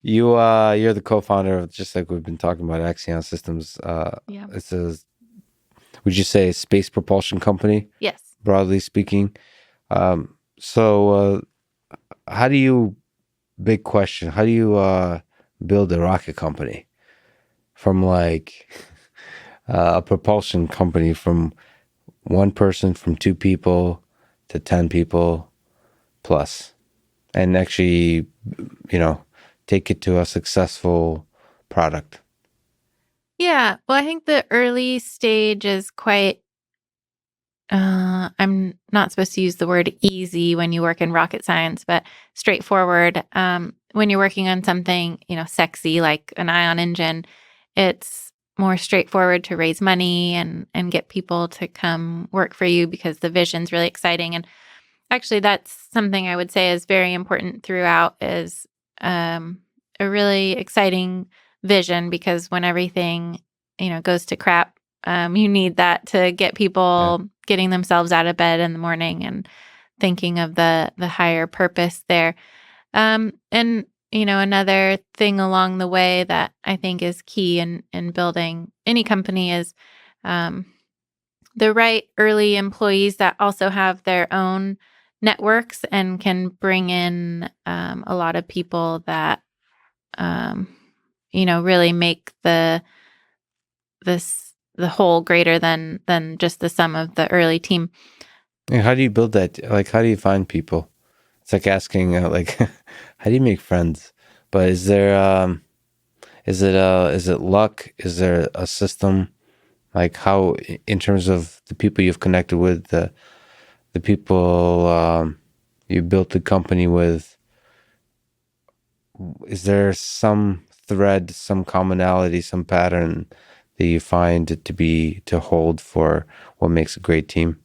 you're the co-founder of, just like we've been talking about, Accion Systems. Yeah. It's a, would you say, a space propulsion company, Yes. broadly speaking? So how do you, big question, how do you build a rocket company from like a propulsion company from one person, from two people to 10 people plus, and actually, you know, take it to a successful product? Yeah. Well, I think the early stage is quite, I'm not supposed to use the word easy when you work in rocket science, but straightforward. When you're working on something, sexy like an ion engine, it's more straightforward to raise money and get people to come work for you because the vision's really exciting. And actually, that's something I would say is very important throughout is a really exciting vision because when everything, goes to crap, you need that to get Yeah. people getting themselves out of bed in the morning and thinking of the higher purpose there. And another thing along the way that I think is key in building any company is um, the right early employees that also have their own networks and can bring in a lot of people that um, really make the whole greater than just the sum of the early team. And how do you build that? Like, how do you find people? It's like asking, like, how do you make friends? But is there, is it luck? Is there a system? Like, how, in terms of the people you've connected with, the people you built the company with, is there some thread, some commonality, some pattern that you find it to be, to hold for what makes a great team?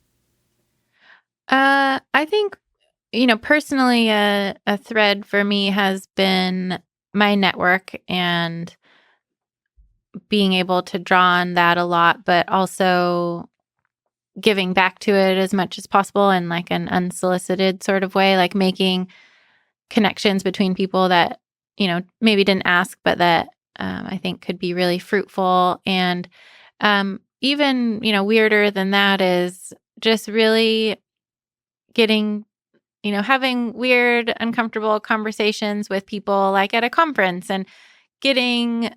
I think, personally, a thread for me has been my network and being able to draw on that a lot, but also giving back to it as much as possible in like an unsolicited sort of way, like making connections between people that, maybe didn't ask, but that I think could be really fruitful. And even, weirder than that is just really getting, having weird, uncomfortable conversations with people like at a conference and getting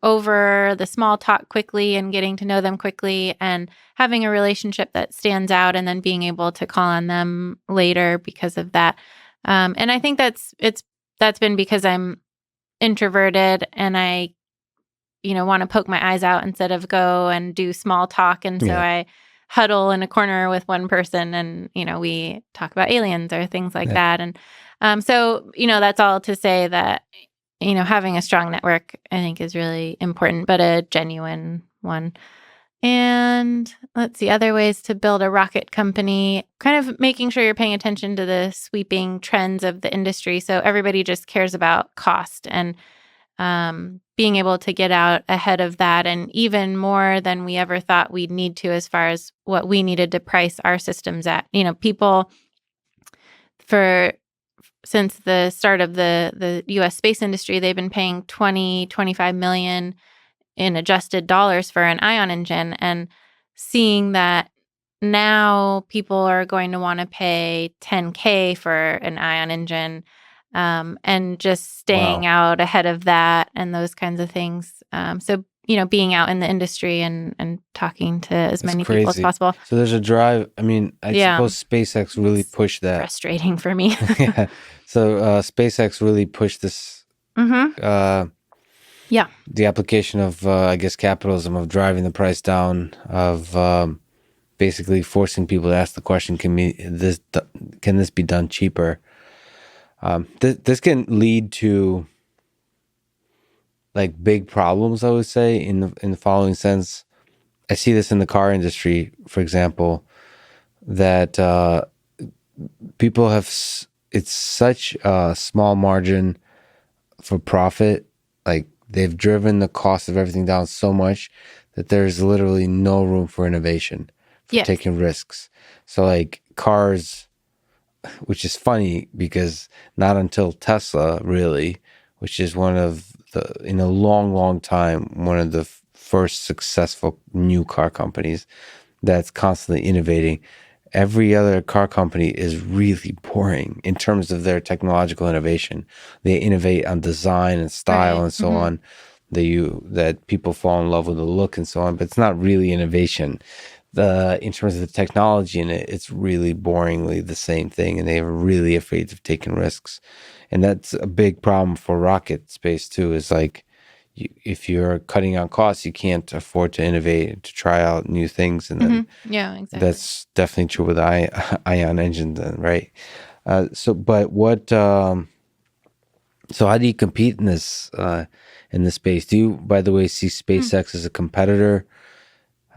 over the small talk quickly and getting to know them quickly and having a relationship that stands out and then being able to call on them later because of that. And I think that's been because I'm introverted and I, want to poke my eyes out instead of go and do small talk. And so Yeah. I huddle in a corner with one person and, we talk about aliens or things like Yeah. that. And so, that's all to say that, having a strong network, I think, is really important, but a genuine one. And let's see, other ways to build a rocket company, kind of making sure you're paying attention to the sweeping trends of the industry. So everybody just cares about cost and being able to get out ahead of that, and even more than we ever thought we'd need to as far as what we needed to price our systems at. People for since the start of the US space industry, they've been paying 25 million in adjusted dollars for an ion engine, and seeing that now people are going to want to pay 10K for an ion engine, and just staying Wow. out ahead of that and those kinds of things. So, being out in the industry and talking to as That's many people as crazy. possible. So there's a drive. I mean, I Yeah, suppose SpaceX really it's pushed that. frustrating for me. Yeah. So SpaceX really pushed this, Hmm. uh, Yeah. the application of, I guess, capitalism, of driving the price down, of basically forcing people to ask the question, can this be done cheaper? This can lead to like big problems, I would say, in the following sense. I see this in the car industry, for example, that people have it's such a small margin for profit. Like, they've driven the cost of everything down so much that there's literally no room for innovation, for Yes. taking risks. So like cars, which is funny because not until Tesla really which is one of the, in a long, long time, one of the first successful new car companies that's constantly innovating. Every other car company is really boring in terms of their technological innovation. They innovate on design and style Right. and so on. That people fall in love with the look and so on, but it's not really innovation. In terms of the technology in it, it's really boringly the same thing, and they're really afraid of taking risks, and that's a big problem for rocket space too. Is like, if you're cutting on costs, you can't afford to innovate to try out new things, and then Yeah, exactly. that's definitely true with ion engines, then, right? But what? So how do you compete in this space? Do you, by the way, see Hmm. SpaceX as a competitor?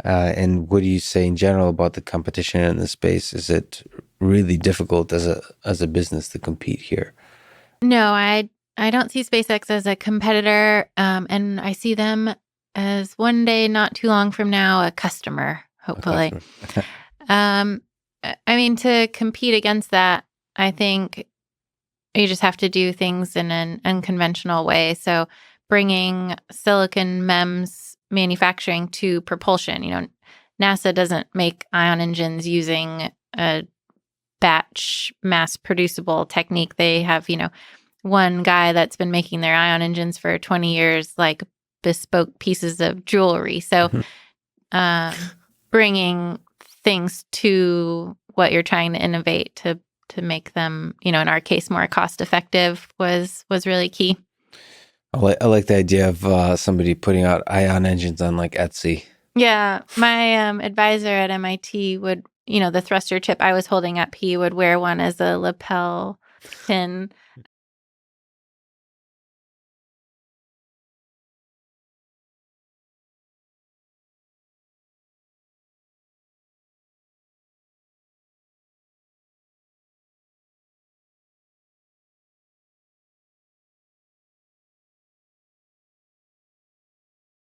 And what do you say in general about the competition in this space? Is it really difficult as a business to compete here? No, I don't see SpaceX as a competitor, and I see them as one day, not too long from now, a customer, A hopefully. customer. I mean, to compete against that, I think you just have to do things in an unconventional way. So, bringing silicon MEMS manufacturing to propulsion. NASA doesn't make ion engines using a batch mass producible technique. They have, one guy that's been making their ion engines for 20 years, like bespoke pieces of jewelry. So, Mhm. um, bringing things to what you're trying to innovate to make them, in our case, more cost effective was really key. I like the idea of somebody putting out ion engines on like Etsy. Yeah, my advisor at MIT would, the thruster tip I was holding up, he would wear one as a lapel pin